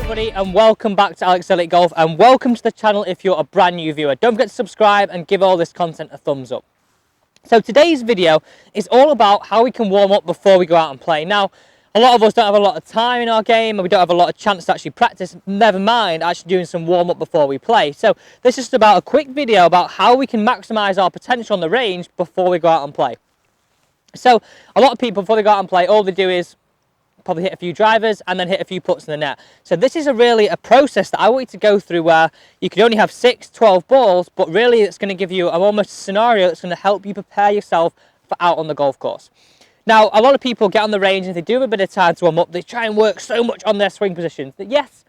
everybody, and welcome back to AlexElliottGolf, and welcome to the channel if you're a brand new viewer. Don't forget to subscribe and give all this content a thumbs up. So today's video is all about how we can warm up before we go out and play. Now, a lot of us don't have a lot of time in our game and we don't have a lot of chance to actually practice, never mind actually doing some warm up before we play. So this is just about a quick video about how we can maximise our potential on the range before we go out and play. So a lot of people, before they go out and play, all they do is probably hit a few drivers and then hit a few putts in the net. So this is really a process that I want you to go through where you could only have 6, 12 balls, but really it's going to give you almost a scenario that's going to help you prepare yourself for out on the golf course. Now, a lot of people get on the range and they do have a bit of time to warm up. They try and work so much on their swing positions that yes,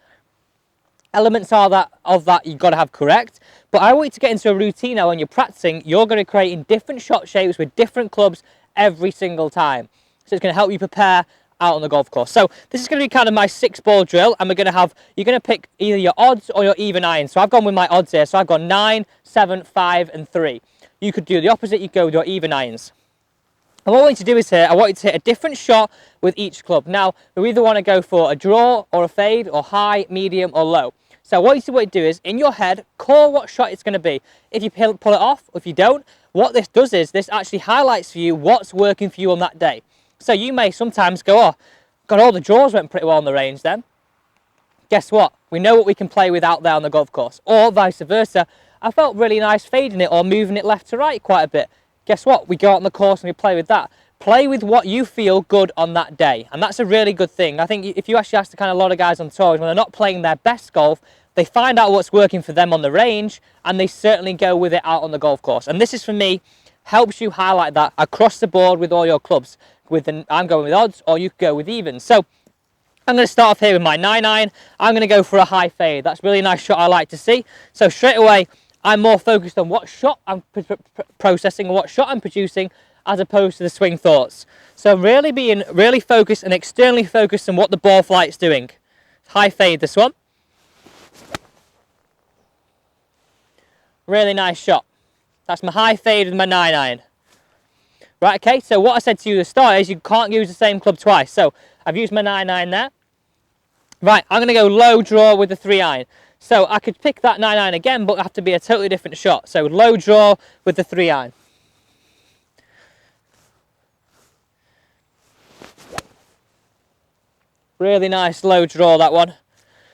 elements are of that you've got to have correct, but I want you to get into a routine now when you're practicing. You're going to create in different shot shapes with different clubs every single time. So it's going to help you prepare out on the golf course. So this is going to be kind of my 6-ball drill, and you're going to pick either your odds or your even irons. So I've gone with my odds here. So I've got 9, 7, 5 and 3. You could do the opposite. You go with your even irons. And what I want you to do is here, I want you to hit a different shot with each club. Now, we either want to go for a draw or a fade or high, medium or low. So what you do is, in your head, call what shot it's going to be. If you pull it off, or if you don't, what this does is, this actually highlights for you what's working for you on that day. So you may sometimes go, oh, God, all the draws went pretty well on the range then. Guess what? We know what we can play with out there on the golf course. Or vice versa, I felt really nice fading it or moving it left to right quite a bit. Guess what? We go out on the course and we play with that. Play with what you feel good on that day. And that's a really good thing. I think if you actually ask the kind of a lot of guys on tours, when they're not playing their best golf, they find out what's working for them on the range and they certainly go with it out on the golf course. And this is, for me, helps you highlight that across the board with all your clubs. I'm going with odds, or you could go with evens. So I'm going to start off here with my 9-iron. I'm going to go for a high fade. That's a really nice shot I like to see. So straight away, I'm more focused on what shot I'm processing and what shot I'm producing as opposed to the swing thoughts. So really being really focused and externally focused on what the ball flight's doing. High fade this one. Really nice shot. That's my high fade with my 9-iron. Right, okay, so what I said to you at the start is you can't use the same club twice. So I've used my 9-iron there. Right, I'm going to go low draw with the 3-iron. So I could pick that 9-iron again, but it have to be a totally different shot. So low draw with the 3-iron. Really nice low draw, that one.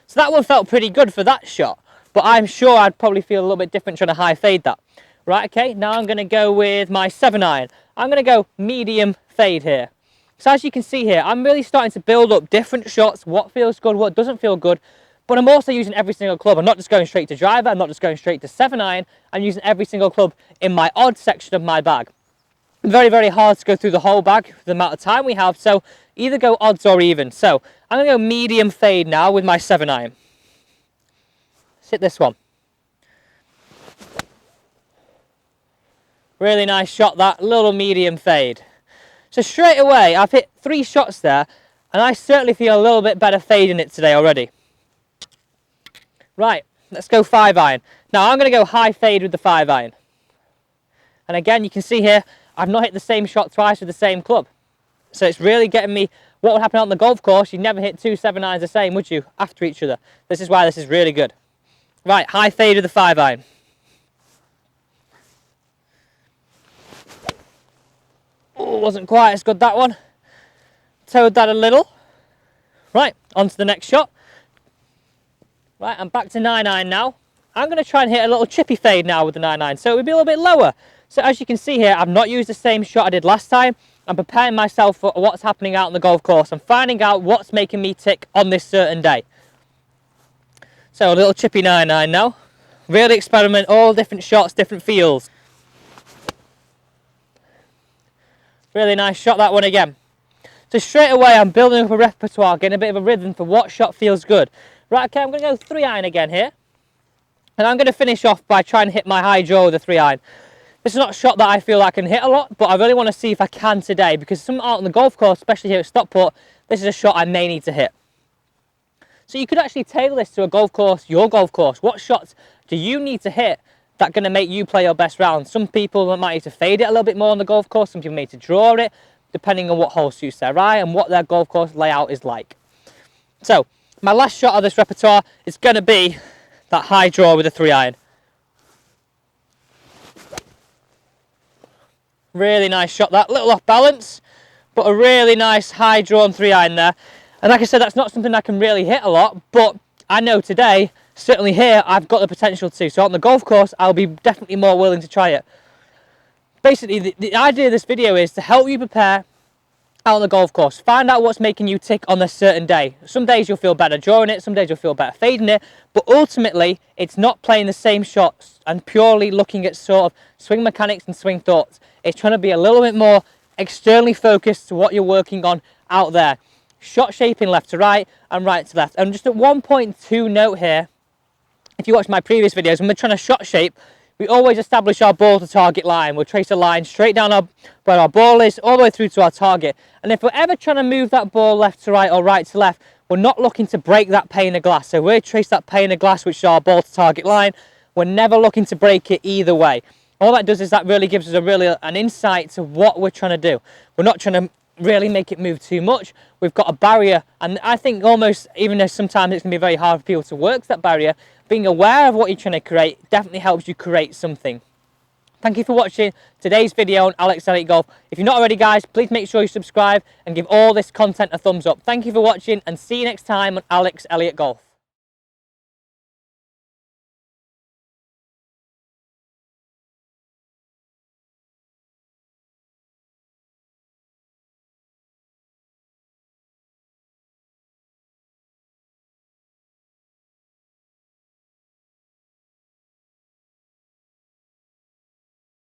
So that one felt pretty good for that shot, but I'm sure I'd probably feel a little bit different trying to high fade that. Right, okay, now I'm going to go with my 7-iron. I'm going to go medium fade here. So as you can see here, I'm really starting to build up different shots, what feels good, what doesn't feel good, but I'm also using every single club. I'm not just going straight to driver, I'm not just going straight to 7-iron, I'm using every single club in my odd section of my bag. Very, very hard to go through the whole bag for the amount of time we have, so either go odds or even. So I'm going to go medium fade now with my 7-iron. Let's hit this one. Really nice shot, that little medium fade. So straight away, I've hit 3 shots there, and I certainly feel a little bit better fading it today already. Right, let's go 5-iron. Now I'm going to go high fade with the 5-iron. And again, you can see here, I've not hit the same shot twice with the same club. So it's really getting me, what would happen on the golf course, you'd never hit 2 7-irons the same, would you, after each other? This is why this is really good. Right, high fade with the 5-iron. Oh, wasn't quite as good, that one. Towed that a little. Right, on to the next shot. Right, I'm back to 9-iron now. I'm going to try and hit a little chippy fade now with the 9-iron, so it would be a little bit lower. So as you can see here, I've not used the same shot I did last time. I'm preparing myself for what's happening out on the golf course. I'm finding out what's making me tick on this certain day. So a little chippy 9-iron now. Really experiment, all different shots, different feels. Really nice shot, that one again. So straight away I'm building up a repertoire, getting a bit of a rhythm for what shot feels good. Right, okay, I'm going to go 3-iron again here. And I'm going to finish off by trying to hit my high draw with the 3-iron. This is not a shot that I feel I can hit a lot, but I really want to see if I can today, because some out on the golf course, especially here at Stockport, this is a shot I may need to hit. So you could actually tailor this to a golf course, your golf course. What shots do you need to hit that are going to make you play your best round? Some people might need to fade it a little bit more on the golf course, some people need to draw it, depending on what hole suits their eye and what their golf course layout is like. So My last shot of this repertoire is going to be that high draw with a 3-iron. Really nice shot, that little off balance, but a really nice high drawn 3-iron there. And like I said, that's not something I can really hit a lot, but I know today, certainly here, I've got the potential to. So on the golf course, I'll be definitely more willing to try it. Basically, the idea of this video is to help you prepare out on the golf course. Find out what's making you tick on a certain day. Some days you'll feel better drawing it, some days you'll feel better fading it, but ultimately it's not playing the same shots and purely looking at sort of swing mechanics and swing thoughts. It's trying to be a little bit more externally focused to what you're working on out there. Shot shaping left to right and right to left. And just at 1.2 note here, if you watch my previous videos, when we're trying to shot shape, we always establish our ball to target line. We'll trace a line straight down where our ball is, all the way through to our target. And if we're ever trying to move that ball left to right or right to left, we're not looking to break that pane of glass. So we'll trace that pane of glass, which is our ball to target line. We're never looking to break it either way. All that does is that really gives us an insight to what we're trying to do. We're not trying to really make it move too much. We've got a barrier, and I think almost, even though sometimes it's going to be very hard for people to work that barrier, being aware of what you're trying to create definitely helps you create something. Thank you for watching today's video on Alex Elliott Golf. If you're not already, guys, please make sure you subscribe and give all this content a thumbs up. Thank you for watching, and see you next time on Alex Elliott Golf.